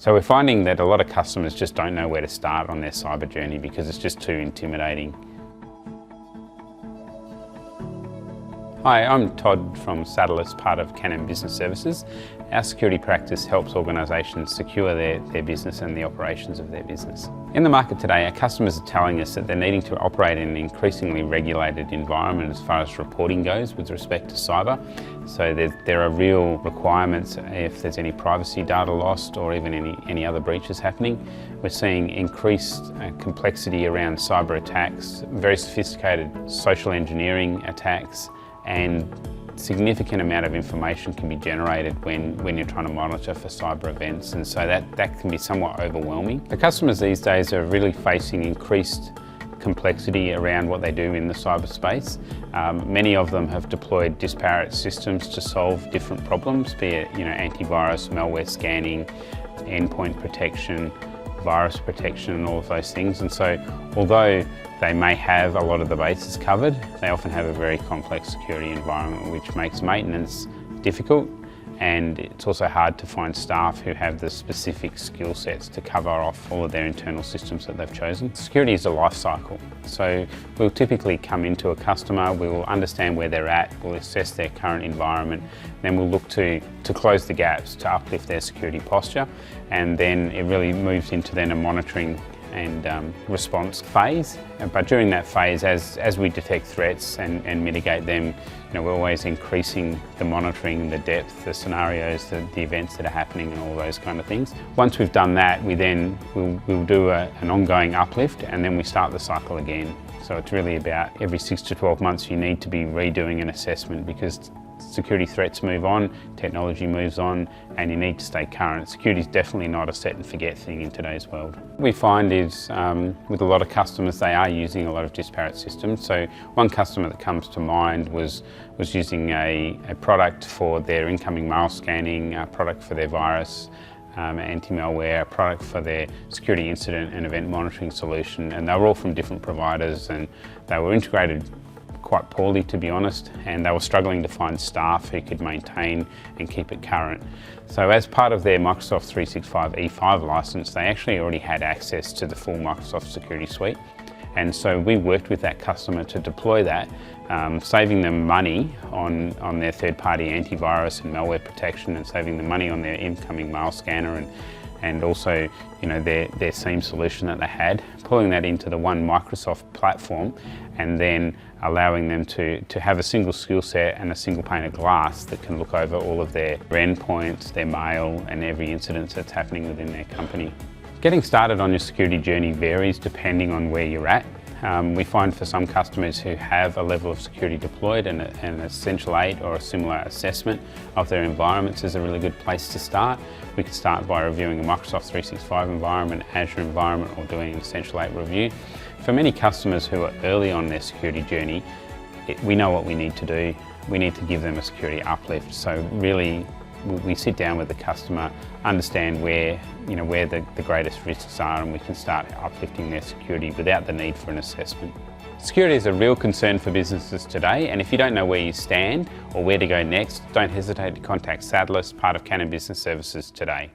So we're finding that a lot of customers just don't know where to start on their cyber journey because it's just too intimidating. Hi, I'm Todd from Saddle as part of Canon Business Services. Our security practice helps organisations secure their business and the operations of their business. In the market today, our customers are telling us that they're needing to operate in an increasingly regulated environment as far as reporting goes with respect to cyber. So there are real requirements if there's any privacy data lost or even any other breaches happening. We're seeing increased complexity around cyber attacks, very sophisticated social engineering attacks, and significant amount of information can be generated when you're trying to monitor for cyber events, and so that can be somewhat overwhelming. The customers these days are really facing increased complexity around what they do in the cyberspace. Many of them have deployed disparate systems to solve different problems, be it antivirus, malware scanning, endpoint protection, virus protection and all of those things. And so although they may have a lot of the bases covered, they often have a very complex security environment which makes maintenance difficult, and it's also hard to find staff who have the specific skill sets to cover off all of their internal systems that they've chosen. Security is a life cycle, so we'll typically come into a customer, we will understand where they're at, we'll assess their current environment, then we'll look to close the gaps, to uplift their security posture, and then it really moves into then a monitoring and response phase. But during that phase, as we detect threats and mitigate them, we're always increasing the monitoring, the depth, the scenarios, the events that are happening and all those kind of things. Once we've done that, we'll do an ongoing uplift, and then we start the cycle again. So it's really about every 6 to 12 months you need to be redoing an assessment, because security threats move on, technology moves on, and you need to stay current. Security is definitely not a set and forget thing in today's world. What we find is with a lot of customers, they are using a lot of disparate systems. So one customer that comes to mind was using a product for their incoming mail scanning, a product for their virus, anti-malware, a product for their security incident and event monitoring solution, and they were all from different providers, and they were integrated quite poorly, to be honest, and they were struggling to find staff who could maintain and keep it current. So as part of their Microsoft 365 E5 license, they actually already had access to the full Microsoft security suite. And so we worked with that customer to deploy that, saving them money on their third-party antivirus and malware protection, and saving them money on their incoming mail scanner, and also their SIEM solution that they had, pulling that into the one Microsoft platform, and then allowing them to have a single skill set and a single pane of glass that can look over all of their endpoints, their mail, and every incident that's happening within their company. Getting started on your security journey varies depending on where you're at. We find for some customers who have a level of security deployed, and an Essential 8 or a similar assessment of their environments is a really good place to start. We could start by reviewing a Microsoft 365 environment, Azure environment, or doing an Essential 8 review. For many customers who are early on their security journey, we know what we need to do. We need to give them a security uplift. So really, we sit down with the customer, understand where the greatest risks are, and we can start uplifting their security without the need for an assessment. Security is a real concern for businesses today, and if you don't know where you stand or where to go next, don't hesitate to contact Saddle as part of Canon Business Services today.